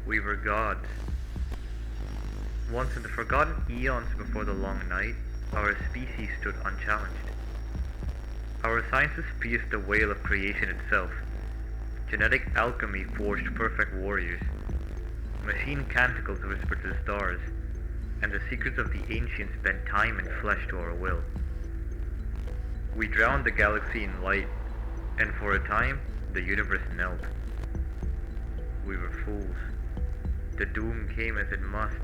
We were gods. Once in the forgotten eons before the long night, our species stood unchallenged. Our sciences pierced the veil of creation itself. Genetic alchemy forged perfect warriors. Machine canticles whispered to the stars, and the secrets of the ancients bent time and flesh to our will. We drowned the galaxy in light, and for a time, the universe knelt. We were fools. The doom came as it must.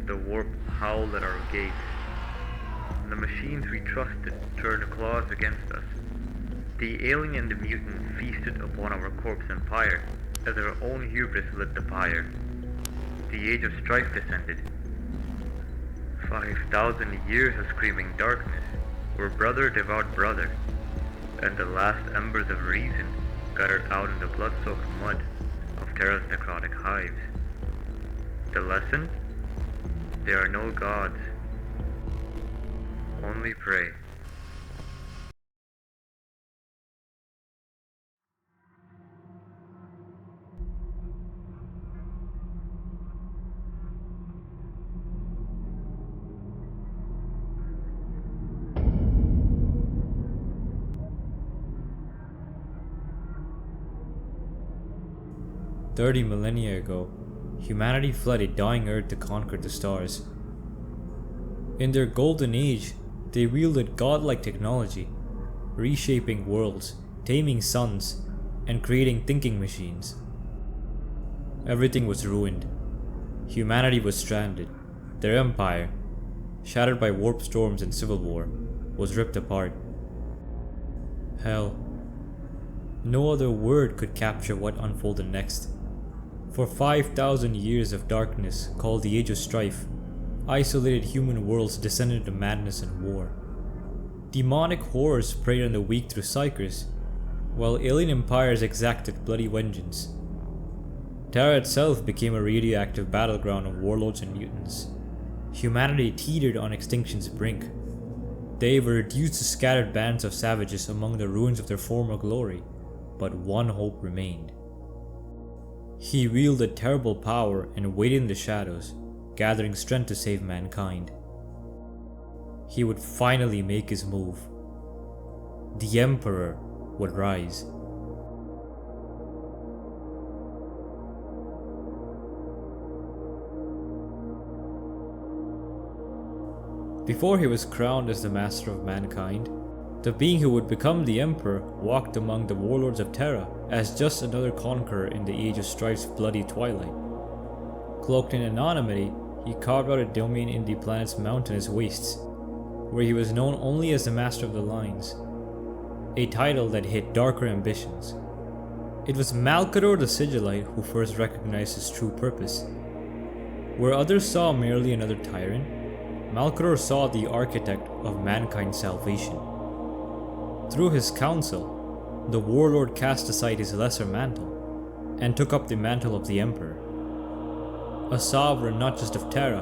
The warp howled at our gates. The machines we trusted turned claws against us. The alien and the mutant feasted upon our corpse empire as our own hubris lit the pyre. The age of strife descended. 5,000 years of screaming darkness, where brother devoured brother, and the last embers of reason guttered out in the blood-soaked mud of Terra's necrotic hives. The lesson? There are no gods, only prey. "30 millennia ago, humanity fled a dying Earth to conquer the stars. In their golden age, they wielded godlike technology, reshaping worlds, taming suns, and creating thinking machines. Everything was ruined. Humanity was stranded. Their empire, shattered by warp storms and civil war, was ripped apart. Hell. No other word could capture what unfolded next. For 5,000 years of darkness, called the Age of Strife, isolated human worlds descended into madness and war. Demonic horrors preyed on the weak through psychers, while alien empires exacted bloody vengeance. Terra itself became a radioactive battleground of warlords and mutants. Humanity teetered on extinction's brink. They were reduced to scattered bands of savages among the ruins of their former glory, but one hope remained. He wielded terrible power and waited in the shadows, gathering strength to save mankind. He would finally make his move. The Emperor would rise. Before he was crowned as the master of mankind, the being who would become the Emperor walked among the warlords of Terra as just another conqueror in the Age of Strife's bloody twilight. Cloaked in anonymity, he carved out a domain in the planet's mountainous wastes, where he was known only as the Master of the Lines, a title that hid darker ambitions. It was Malcador the Sigillite who first recognized his true purpose. Where others saw merely another tyrant, Malcador saw the architect of mankind's salvation. Through his counsel, the warlord cast aside his lesser mantle and took up the mantle of the Emperor, a sovereign not just of Terra,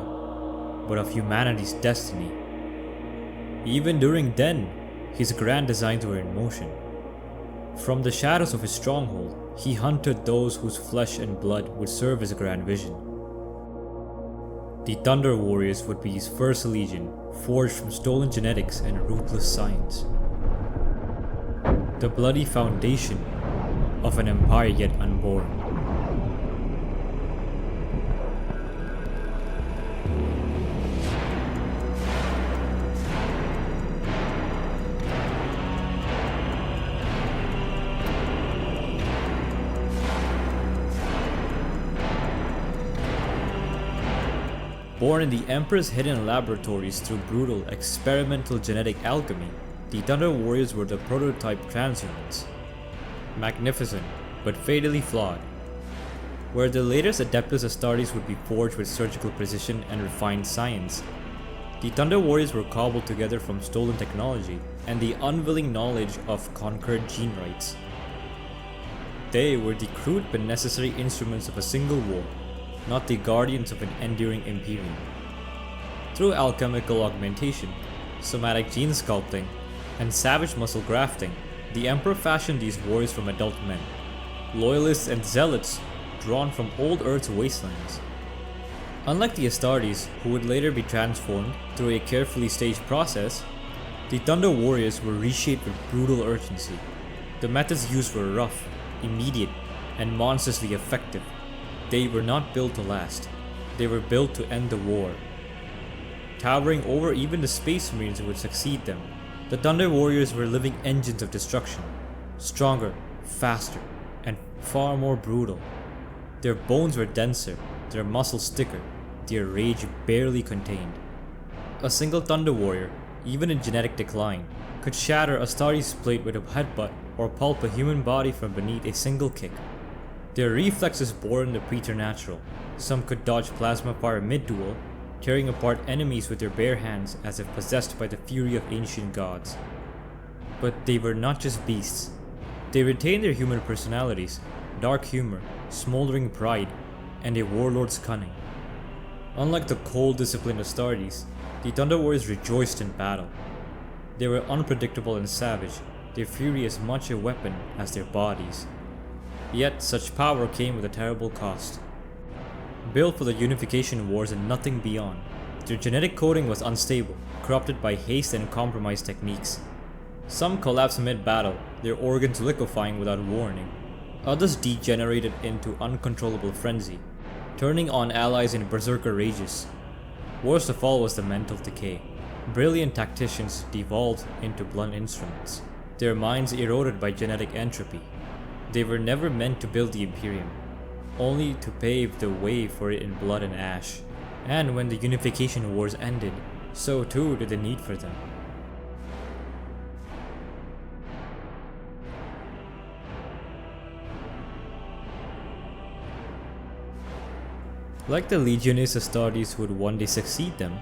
but of humanity's destiny. Even during then, his grand designs were in motion. From the shadows of his stronghold, he hunted those whose flesh and blood would serve his grand vision. The Thunder Warriors would be his first legion, forged from stolen genetics and ruthless science. The bloody foundation of an empire yet unborn. Born in the Emperor's hidden laboratories through brutal, experimental genetic alchemy, the Thunder Warriors were the prototype transhumans. Magnificent, but fatally flawed. Where the latest Adeptus Astartes would be forged with surgical precision and refined science, the Thunder Warriors were cobbled together from stolen technology and the unwilling knowledge of conquered gene rights. They were the crude but necessary instruments of a single war, not the guardians of an enduring Imperium. Through alchemical augmentation, somatic gene sculpting, and savage muscle grafting, the Emperor fashioned these warriors from adult men, loyalists and zealots drawn from old Earth's wastelands. Unlike the Astartes, who would later be transformed through a carefully staged process, the Thunder Warriors were reshaped with brutal urgency. The methods used were rough, immediate, and monstrously effective. They were not built to last. They were built to end the war. Towering over even the Space Marines who would succeed them, the Thunder Warriors were living engines of destruction. Stronger, faster, and far more brutal. Their bones were denser, their muscles thicker, their rage barely contained. A single Thunder Warrior, even in genetic decline, could shatter Astartes' plate with a headbutt or pulp a human body from beneath a single kick. Their reflexes bordered the preternatural. Some could dodge plasma fire mid-duel, tearing apart enemies with their bare hands as if possessed by the fury of ancient gods. But they were not just beasts. They retained their human personalities, dark humor, smoldering pride, and a warlord's cunning. Unlike the cold, disciplined Astartes, the Thunder Warriors rejoiced in battle. They were unpredictable and savage, their fury as much a weapon as their bodies. Yet such power came with a terrible cost. Built for the Unification Wars and nothing beyond, their genetic coding was unstable, corrupted by haste and compromised techniques. Some collapsed mid-battle, their organs liquefying without warning. Others degenerated into uncontrollable frenzy, turning on allies in berserker rages. Worst of all was the mental decay. Brilliant tacticians devolved into blunt instruments, their minds eroded by genetic entropy. They were never meant to build the Imperium, only to pave the way for it in blood and ash. And when the Unification Wars ended, so too did the need for them. Like the Legiones Astartes who would one day succeed them,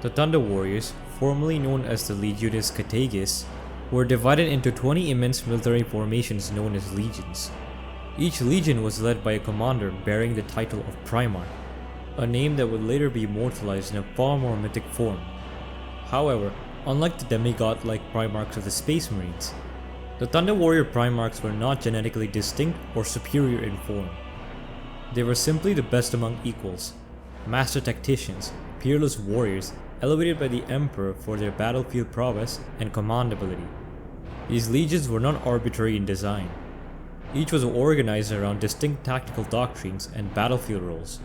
the Thunder Warriors, formerly known as the Legiones Categis, were divided into 20 immense military formations known as legions. Each legion was led by a commander bearing the title of Primarch, a name that would later be immortalized in a far more mythic form. However, unlike the demigod-like Primarchs of the Space Marines, the Thunder Warrior Primarchs were not genetically distinct or superior in form. They were simply the best among equals, master tacticians, peerless warriors, elevated by the Emperor for their battlefield prowess and commandability. These legions were not arbitrary in design. Each was organized around distinct tactical doctrines and battlefield roles,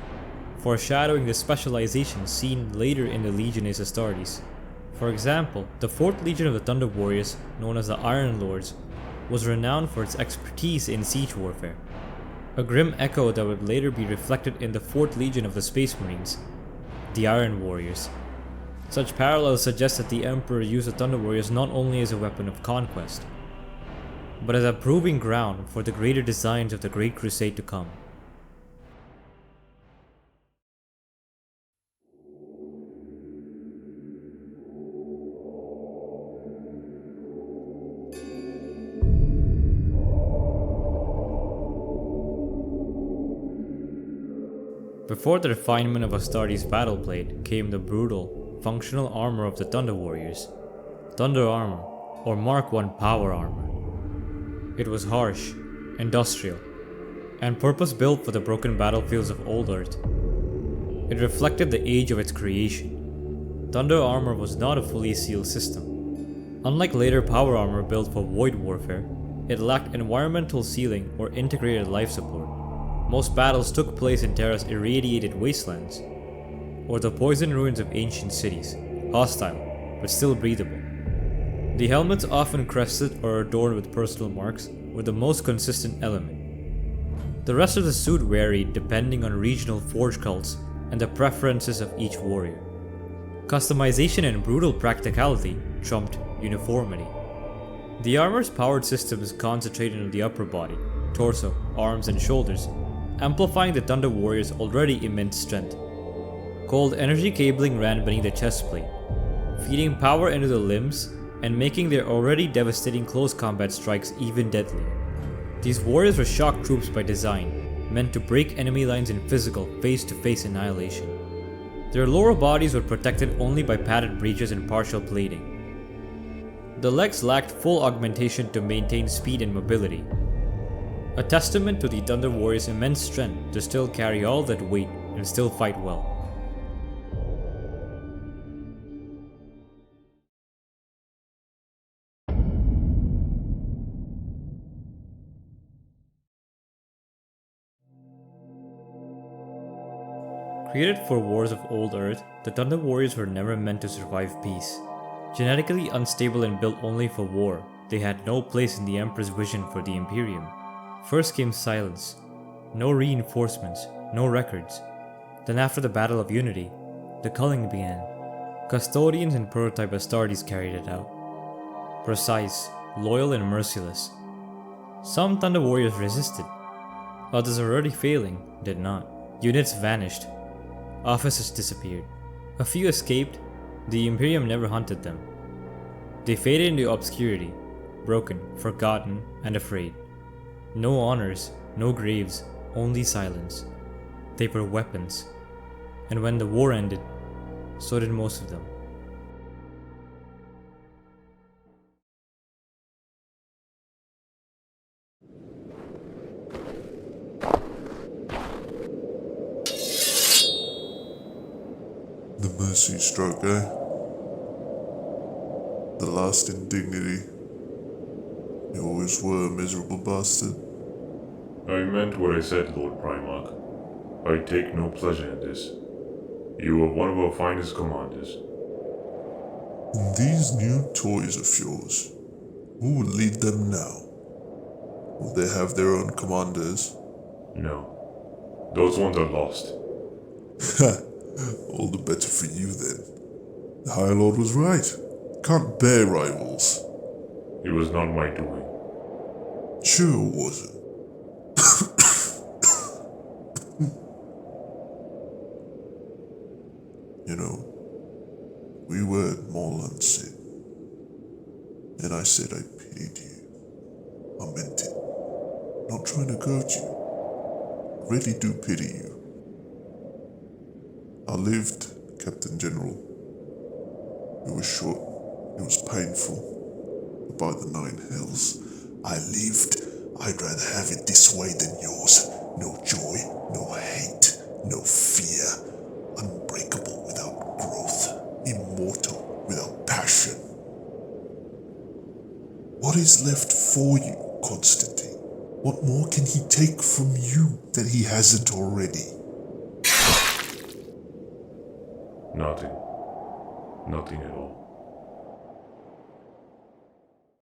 foreshadowing the specializations seen later in the Legiones Astartes. For example, the 4th Legion of the Thunder Warriors, known as the Iron Lords, was renowned for its expertise in siege warfare, a grim echo that would later be reflected in the 4th Legion of the Space Marines, the Iron Warriors. Such parallels suggest that the Emperor used the Thunder Warriors not only as a weapon of conquest, but as a proving ground for the greater designs of the Great Crusade to come. Before the refinement of Astartes' battleplate came the brutal, functional armor of the Thunder Warriors, Thunder Armor, or Mark I Power Armor. It was harsh, industrial, and purpose-built for the broken battlefields of old Earth. It reflected the age of its creation. Thunder Armor was not a fully sealed system. Unlike later power armor built for void warfare, it lacked environmental sealing or integrated life support. Most battles took place in Terra's irradiated wastelands, or the poisoned ruins of ancient cities, hostile, but still breathable. The helmets, often crested or adorned with personal marks, were the most consistent element. The rest of the suit varied depending on regional forge cults and the preferences of each warrior. Customization and brutal practicality trumped uniformity. The armor's powered systems concentrated on the upper body, torso, arms, and shoulders, amplifying the Thunder Warrior's already immense strength. Cold energy cabling ran beneath the chest plate, feeding power into the limbs and making their already devastating close combat strikes even deadlier. These warriors were shock troops by design, meant to break enemy lines in physical, face-to-face annihilation. Their lower bodies were protected only by padded breeches and partial plating. The legs lacked full augmentation to maintain speed and mobility. A testament to the Thunder Warriors' immense strength to still carry all that weight and still fight well. Created for wars of old Earth, the Thunder Warriors were never meant to survive peace. Genetically unstable and built only for war, they had no place in the Emperor's vision for the Imperium. First came silence. No reinforcements, no records. Then after the Battle of Unity, the Culling began. Custodians and prototype Astartes carried it out. Precise, loyal and merciless. Some Thunder Warriors resisted. Others already failing did not. Units vanished. Officers disappeared. A few escaped. The Imperium never hunted them. They faded into obscurity, broken, forgotten, and afraid. No honors, no graves, only silence. They were weapons. And when the war ended, so did most of them. The mercy stroke, eh? The last indignity. You always were a miserable bastard. I meant what I said, Lord Primarch. I take no pleasure in this. You are one of our finest commanders. And these new toys of yours, who will lead them now? Will they have their own commanders? No. Those ones are lost. All the better for you then. The High Lord was right. Can't bear rivals. It was not my doing. Sure it wasn't. You know, we were at Molansit, and I said I pitied you. I meant it. Not trying to goad you. I really do pity you. I lived, Captain General. It was short. It was painful. But by the 9 hells, I lived. I'd rather have it this way than yours. No joy, no hate, no fear. Unbreakable without growth. Immortal without passion. What is left for you, Constantine? What more can he take from you that he hasn't already? Nothing. Nothing at all.